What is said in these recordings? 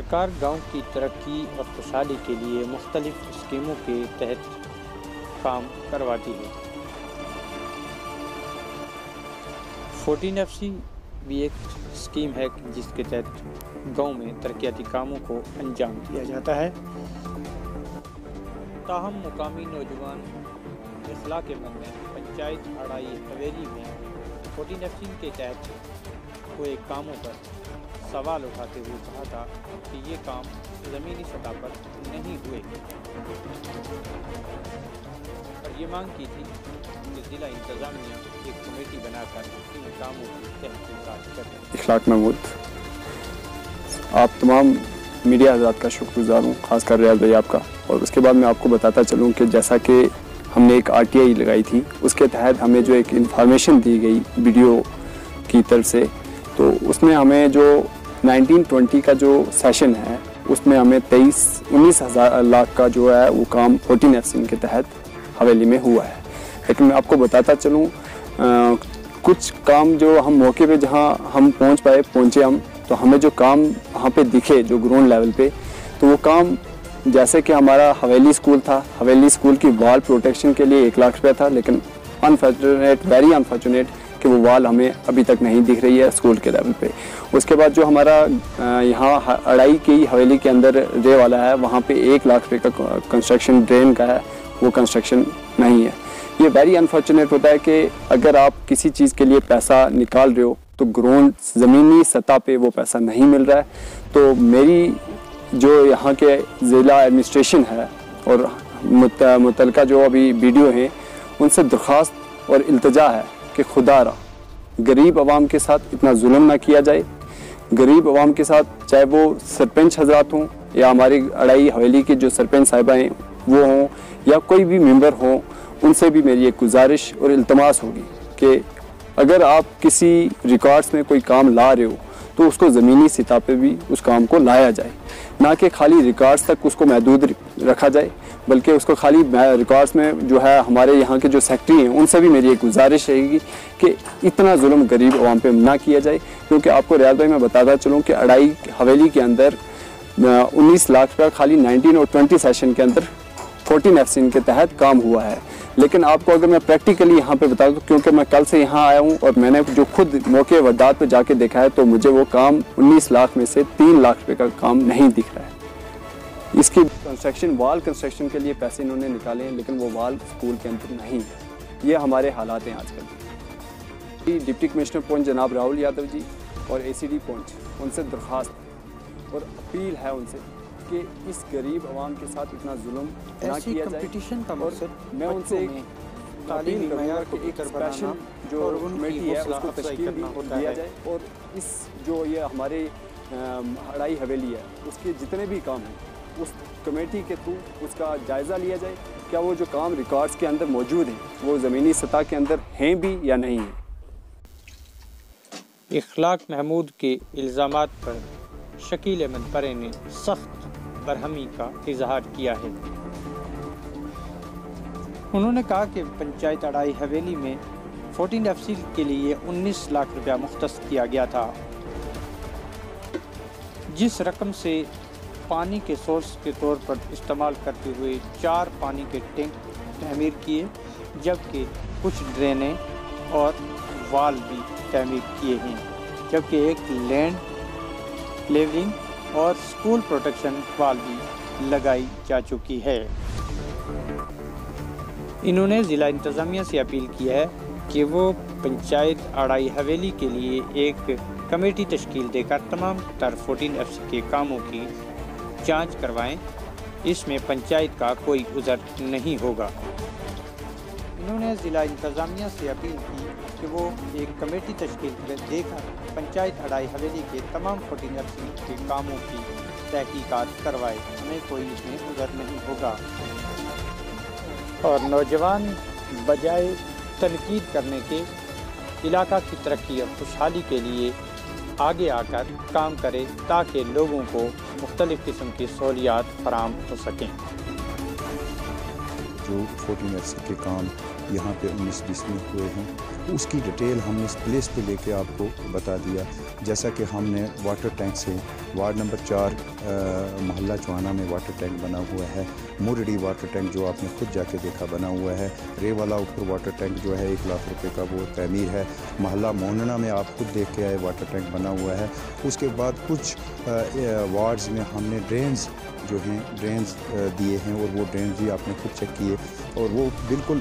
सरकार गांव की तरक्की और खुशहाली के लिए मुख्तलिफ स्कीमों के तहत काम करवाती है। 14FC भी एक स्कीम है जिसके तहत गांव में तरक्याती कामों को अंजाम दिया जाता है। ताहम मुकामी नौजवान इस्लाह के मन में पंचायत अड़ाई हवेली में 14FC के तहत हुए कामों पर सवाल उठाते हुए कहा था कि ये काम ज़मीनी सतह पर नहीं हुए और ये मांग की थी कि ज़िला इंतज़ामिया एक कमेटी बनाकर इन कामों की तहकीकात करें। इखलाक महमूद, आप तमाम मीडिया हज़रात का शुक्रगुज़ार हूँ, ख़ासकर रियाज भाई आपका। और उसके बाद मैं आपको बताता चलूँ कि जैसा कि हमने एक RTI लगाई थी, उसके तहत हमें जो एक इंफॉर्मेशन दी गई वीडियो की तरफ से, तो उसमें हमें जो 1920 का जो सेशन है उसमें हमें 19 हज़ार लाख का जो है वो काम 14FC के तहत हवेली में हुआ है। लेकिन मैं आपको बताता चलूँ कुछ काम जो हम मौके पे जहाँ हम पहुँचे हम, तो हमें जो काम वहाँ पे दिखे जो ग्राउंड लेवल पे, तो वो काम जैसे कि हमारा हवेली स्कूल था, हवेली स्कूल की वॉल प्रोटेक्शन के लिए 1 लाख रुपया था, लेकिन अनफॉर्चुनेट, वेरी अनफॉर्चुनेट कि वो वॉल हमें अभी तक नहीं दिख रही है स्कूल के लेवल पे। उसके बाद जो हमारा यहाँ अड़ाई की हवेली के अंदर रे वाला है, वहाँ पे 1 लाख रुपये का कंस्ट्रक्शन ड्रेन का है, वो कंस्ट्रक्शन नहीं है। ये वेरी अनफॉर्चुनेट होता है कि अगर आप किसी चीज़ के लिए पैसा निकाल रहे हो तो ग्राउंड ज़मीनी सतह पे वो पैसा नहीं मिल रहा है। तो मेरी जो यहाँ के ज़िला एडमिनिस्ट्रेशन है और मुतलका जो अभी वीडियो हैं, उनसे दरख्वास्त और इल्तिजा है कि खुदारा गरीब आवाम के साथ इतना जुल्म ना किया जाए। गरीब आवाम के साथ, चाहे वो सरपंच हजरात हों या हमारी अड़ाई हवेली के जो सरपंच साहिबा हैं वो हों या कोई भी मेंबर हों, उनसे भी मेरी एक गुजारिश और इल्तमास होगी कि अगर आप किसी रिकॉर्ड्स में कोई काम ला रहे हो तो उसको ज़मीनी सतह पे भी उस काम को लाया जाए, ना कि खाली रिकॉर्ड्स तक उसको महदूद रखा जाए, बल्कि उसको खाली रिकॉर्ड्स में जो है हमारे यहाँ के जो सेक्रेटरी हैं उनसे भी मेरी एक गुजारिश रहेगी कि इतना जुल्म गरीब आवाम पे ना किया जाए। क्योंकि आपको रियाज भाई मैं बताता चलूँ कि अड़ाई हवेली के अंदर 19 लाख रुपया खाली 19 और 20 सेशन के अंदर 14FC के तहत काम हुआ है। लेकिन आपको अगर मैं प्रैक्टिकली यहाँ पे बता दूँ, क्योंकि मैं कल से यहाँ आया हूँ और मैंने जो खुद मौके वदात पे जाके देखा है, तो मुझे वो काम 19 लाख में से 3 लाख रुपए का काम नहीं दिख रहा है। इसकी कंस्ट्रक्शन, वॉल कंस्ट्रक्शन के लिए पैसे इन्होंने निकाले हैं, लेकिन वो वॉल स्कूल के अंदर नहीं है। ये हमारे हालात हैं आजकल। डिप्टी कमिश्नर पहुँच जनाब राहुल यादव जी और ACD पहुँच, उनसे दरख्वास्त और अपील है उनसे कि इस गरीब आवाम के साथ इतना जुल्म ना किया जाए। और मैं उनसे अपील करूँगा कि एक स्पेशल जो कमेटी है उसको तश्कील दिया जाए और इस जो ये हमारे अड़ाई हवेली है उसके जितने भी काम हैं उस कमेटी के थ्रू उसका जायज़ा लिया जाए, क्या वो जो काम रिकॉर्ड्स के अंदर मौजूद हैं वो ज़मीनी सतह के अंदर हैं भी या नहीं हैं। इखलाक महमूद के इल्ज़ामात पर शकील अहमद परे ने सख्त बरहमी का इजहार किया है। उन्होंने कहा कि पंचायत अड़ाई हवेली में 14FC के लिए 19 लाख रुपया मुख्तस किया गया था, जिस रकम से पानी के सोर्स के तौर पर इस्तेमाल करते हुए 4 पानी के टैंक तमीर किए, जबकि कुछ ड्रेनें और वाल भी तमीर किए हैं, जबकि एक लैंड लेवलिंग और स्कूल प्रोटेक्शन वाल भी लगाई जा चुकी है। इन्होंने ज़िला इंतज़ामिया से अपील की है कि वो पंचायत अड़ाई हवेली के लिए एक कमेटी तश्कील देकर तमाम तर 14FC के कामों की जांच करवाएं। इसमें पंचायत का कोई उज़र नहीं होगा। इन्होंने ज़िला इंतज़ामिया से अपील की कि वो एक कमेटी तश्कील देकर पंचायत अड़ाई हवेली के तमाम 14FC के कामों की तहकीकात करवाए, हमें कोई इसमें उज़र नहीं होगा। और नौजवान बजाय तनकीद करने के इलाका की तरक्की और खुशहाली के लिए आगे आकर काम करे, ताकि लोगों को मुख्तलिफ़ किस्म की सहूलियात फराहम हो सकें। जो 14FC के काम यहाँ पे 19-20 में हुए हैं उसकी डिटेल हमने इस प्लेस पे लेके आपको बता दिया। जैसा कि हमने वाटर टैंक से वार्ड नंबर 4 मोहल्ला चौहाना में वाटर टैंक बना हुआ है, मुरडी वाटर टैंक जो आपने खुद जाके देखा बना हुआ है, रेवाला ऊपर वाटर टैंक जो है 1 लाख रुपए का वो तमीर है, मोहल्ला मोहना में आप खुद देख के आए वाटर टैंक बना हुआ है। उसके बाद कुछ वार्ड्स में हमने ड्रेन्स जो हैं ड्रेन्स दिए हैं और वो ड्रेन्स भी आपने खुद चेक किए और वो बिल्कुल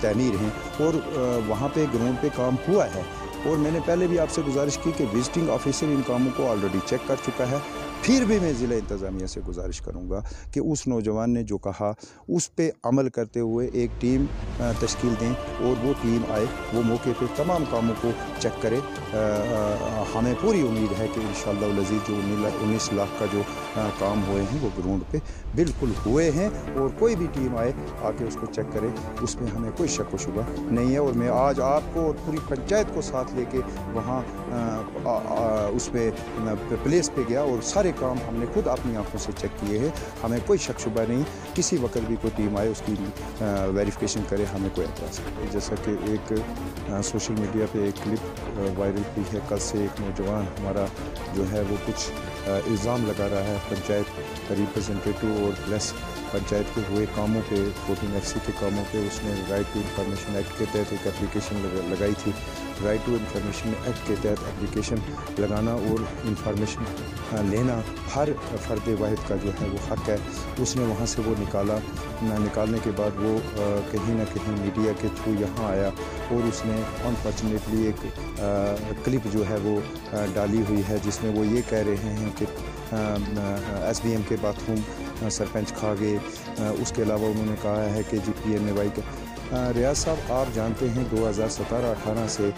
तमीर हैं और वहाँ पे ग्राउंड पे काम हुआ है। और मैंने पहले भी आपसे गुजारिश की कि विजिटिंग ऑफिसर इन कामों को ऑलरेडी चेक कर चुका है। फिर भी मैं ज़िला इंतज़ामिया से गुजारिश करूंगा कि उस नौजवान ने जो कहा उस पे अमल करते हुए एक टीम तश्कील दें और वो टीम आए, वो मौके पे तमाम कामों को चेक करे। हमें पूरी उम्मीद है कि इंशाअल्लाह अज़ीज़ जो 19 लाख का जो काम हुए हैं वो ग्राउंड पे बिल्कुल हुए हैं और कोई भी टीम आए आके उसको चेक करे, उसमें हमें कोई शक व शुबा नहीं है। और मैं आज आपको और पूरी पंचायत को साथ लेके वहाँ उसमें प्लेस पे गया और सारे काम हमने खुद अपनी आंखों से चेक किए हैं। हमें कोई शक शुबा नहीं, किसी वक्त भी कोई टीम आए उसकी वेरिफिकेशन करे, हमें कोई एतराज़ नहीं। जैसा कि एक सोशल मीडिया पे एक क्लिप वायरल हुई है, कल से एक नौजवान हमारा जो है वो कुछ इल्ज़ाम लगा रहा है पंचायत रिप्रेजेंटेटिव और प्लस पंचायत के हुए कामों पे 14 FC के कामों पे उसने राइट टू इंफॉर्मेशन एक्ट के तहत एक एप्लीकेशन लगाई थी। राइट टू इंफॉर्मेशन एक्ट के तहत एप्लीकेशन लगाना और इंफॉर्मेशन लेना हर फ़र्द वाहिद का जो है वो हक़ है। उसने वहाँ से वो निकालने के बाद वो कहीं ना कहीं मीडिया के थ्रू यहाँ आया और उसने अनफॉर्चुनेटली एक क्लिप जो है वो डाली हुई है जिसमें वो ये कह रहे हैं कि SBM के बाथरूम सरपंच खा गए। उसके अलावा उन्होंने कहा है कि PMAY का रियाज साहब आप जानते हैं 2017-18 से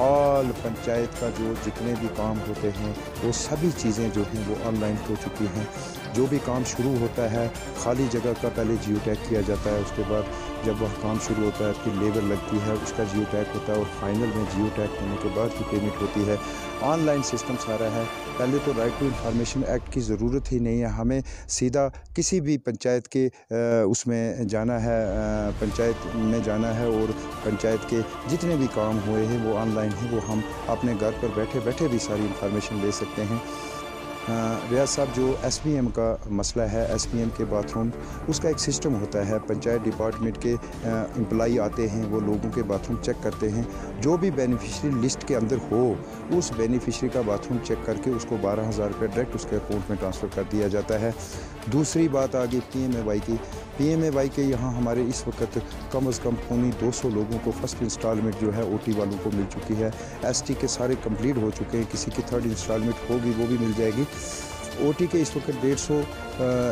ऑल पंचायत का जो जितने भी काम होते हैं वो सभी चीज़ें जो हैं वो ऑनलाइन हो चुकी हैं। जो भी काम शुरू होता है खाली जगह का पहले जियो टैग किया जाता है, उसके बाद जब वह काम शुरू होता है फिर लेबर लगती है, उसका जियो टैग होता है और फाइनल में जियो टैग होने के बाद ही पेमेंट होती है। ऑनलाइन सिस्टम सारा है। पहले तो राइट टू इंफॉर्मेशन एक्ट की ज़रूरत ही नहीं है, हमें सीधा किसी भी पंचायत के उसमें जाना है, पंचायत में जाना है और पंचायत के जितने भी काम हुए हैं वो ऑनलाइन हैं, वो हम अपने घर पर बैठे बैठे भी सारी इंफॉर्मेशन ले सकते हैं। रियाज साहब जो SBM का मसला है, SBM के बाथरूम उसका एक सिस्टम होता है, पंचायत डिपार्टमेंट के एम्प्लॉई आते हैं, वो लोगों के बाथरूम चेक करते हैं। जो भी बेनिफिशरी लिस्ट के अंदर हो उस बेनिफिशरी का बाथरूम चेक करके उसको 12,000 रुपये डायरेक्ट उसके अकाउंट में ट्रांसफ़र कर दिया जाता है। दूसरी बात आ गई PMAY की। PMAY के यहाँ हमारे इस वक्त कम अज़ कम 200 लोगों को फर्स्ट इंस्टॉलमेंट जो है OT वालों को मिल चुकी है। ST के सारे कंप्लीट हो चुके हैं, किसी की 3rd इंस्टॉलमेंट होगी वो भी मिल जाएगी। OT के इस वक्त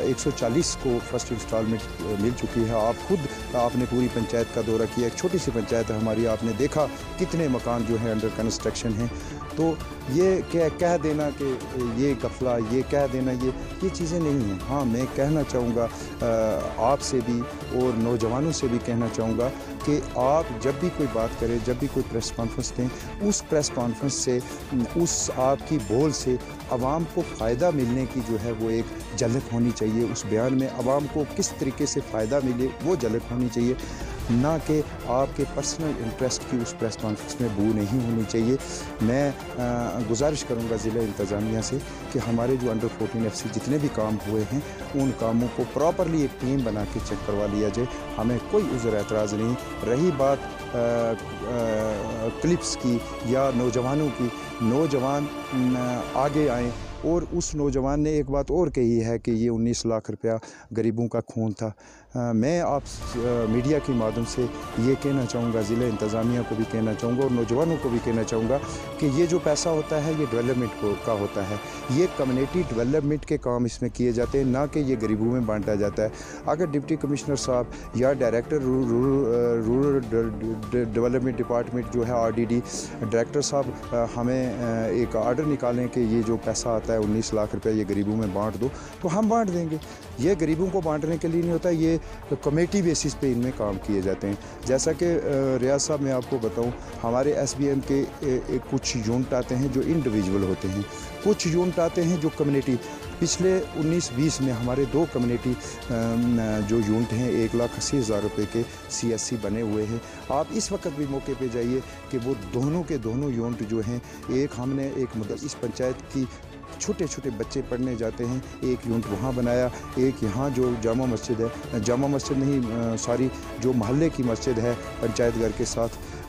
140 को फर्स्ट इंस्टॉलमेंट मिल चुकी है। आप खुद आपने पूरी पंचायत का दौरा किया, एक छोटी सी पंचायत है हमारी, आपने देखा कितने मकान जो है अंडर कंस्ट्रक्शन हैं। तो ये कह देना कि ये गफला, ये कह देना ये चीज़ें नहीं हैं। हाँ, मैं कहना चाहूँगा आपसे भी और नौजवानों से भी कहना चाहूँगा कि आप जब भी कोई बात करें, जब भी कोई प्रेस कॉन्फ्रेंस दें, उस प्रेस कॉन्फ्रेंस से, उस आपकी बोल से आवाम को फ़ायदा मिलने की जो है वो एक झलक होनी चाहिए। उस बयान में आवाम को किस तरीके से फ़ायदा मिले वो झलक होनी चाहिए, ना कि आपके पर्सनल इंटरेस्ट की उस प्रेस कॉन्फ्रेंस में बू नहीं होनी चाहिए। मैं गुजारिश करूंगा ज़िला इंतज़ामिया से कि हमारे जो अंडर 14 FC जितने भी काम हुए हैं उन कामों को प्रॉपरली एक टीम बना के चेक करवा लिया जाए, हमें कोई उज़्र एतराज़ नहीं। रही बात क्लिप्स की या नौजवानों की, नौजवान आगे आएँ। और उस नौजवान ने एक बात और कही है कि ये 19 लाख रुपया गरीबों का खून था। मैं आप मीडिया के माध्यम से ये कहना चाहूँगा, ज़िला इंतज़ामिया को भी कहना चाहूँगा और नौजवानों को भी कहना चाहूँगा कि ये जो पैसा होता है ये डेवलपमेंट का होता है, ये कम्युनिटी डेवलपमेंट के काम इसमें किए जाते हैं, ना कि ये गरीबों में बांटा जाता है। अगर डिप्टी कमिश्नर साहब या डायरेक्टर रूरल डेवलपमेंट डिपार्टमेंट जो है RDD डायरेक्टर साहब हमें एक आर्डर निकालें कि ये जो पैसा आता है 19 लाख रुपये ये गरीबों में बांट दो, तो हम बांट देंगे। ये गरीबों को बांटने के लिए नहीं होता, ये कमेटी बेसिस पे इनमें काम किए जाते हैं। जैसा कि रियाज साहब मैं आपको बताऊं, हमारे SBM के कुछ यूनिट आते हैं जो इंडिविजुअल होते हैं, कुछ यूनिट आते हैं जो पिछले 19-20 में हमारे 2 कम्युनिटी जो यूनिट हैं 1,80,000 रुपये के CSC बने हुए हैं। आप इस वक्त भी मौके पे जाइए कि वो दोनों के दोनों यूनिट जो हैं, एक हमने एक मतलब इस पंचायत की छोटे छोटे बच्चे पढ़ने जाते हैं, एक यूनिट वहाँ बनाया, एक यहाँ जो जामा मस्जिद है, जामा मस्जिद नहीं सॉरी जो मोहल्ले की मस्जिद है पंचायत घर के साथ,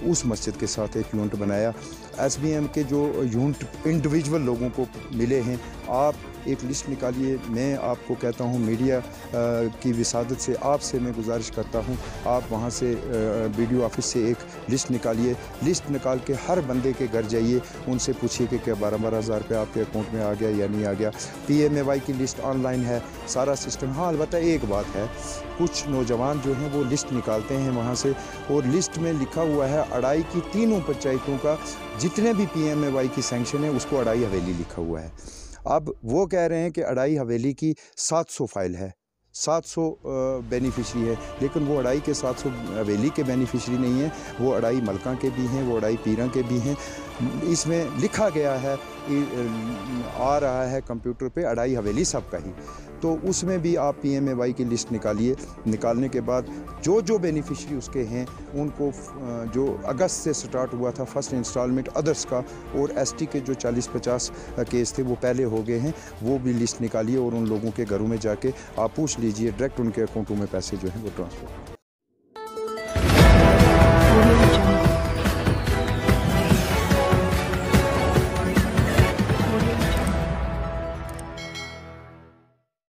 उस मस्जिद के साथ एक यूनिट बनाया। SBM के जो यूनिट इंडिविजुअल लोगों को मिले हैं, आप एक लिस्ट निकालिए। मैं आपको कहता हूँ मीडिया की विसादत से आपसे मैं गुजारिश करता हूँ, आप वहाँ से BDO ऑफिस से एक लिस्ट निकालिए। लिस्ट निकाल के हर बंदे के घर जाइए, उनसे पूछिए कि क्या 12-12 हज़ार रुपये आपके अकाउंट में आ गया या नहीं आ गया। PMAY की लिस्ट ऑनलाइन है, सारा सिस्टम। हाँ, अलबत्ता एक बात है, कुछ नौजवान जो हैं वो लिस्ट निकालते हैं वहाँ से, और लिस्ट में लिखा हुआ है अड़ाई की तीनों पंचायतों का जितने भी PMAY की सैंक्शन है उसको अड़ाई हवेली लिखा हुआ है। अब वो कह रहे हैं कि अड़ाई हवेली की 700 फाइल है, 700 बेनिफिशरी है, लेकिन वो अड़ाई के 700 हवेली के बेनिफिशरी नहीं है, वो अड़ाई मलका के भी हैं, वो अड़ाई पीरा के भी हैं। इसमें लिखा गया है, आ रहा है कंप्यूटर पे अड़ाई हवेली सबका ही। तो उसमें भी आप PMAY की लिस्ट निकालिए। निकालने के बाद जो जो बेनिफिशरी उसके हैं उनको जो अगस्त से स्टार्ट हुआ था फर्स्ट इंस्टॉलमेंट अदर्स का, और ST के जो 40-50 केस थे वो पहले हो गए हैं, वो भी लिस्ट निकालिए और उन लोगों के घरों में जाके आप पूछ लीजिए, डायरेक्ट उनके अकाउंटों में पैसे जो हैं वो ट्रांसफ़र।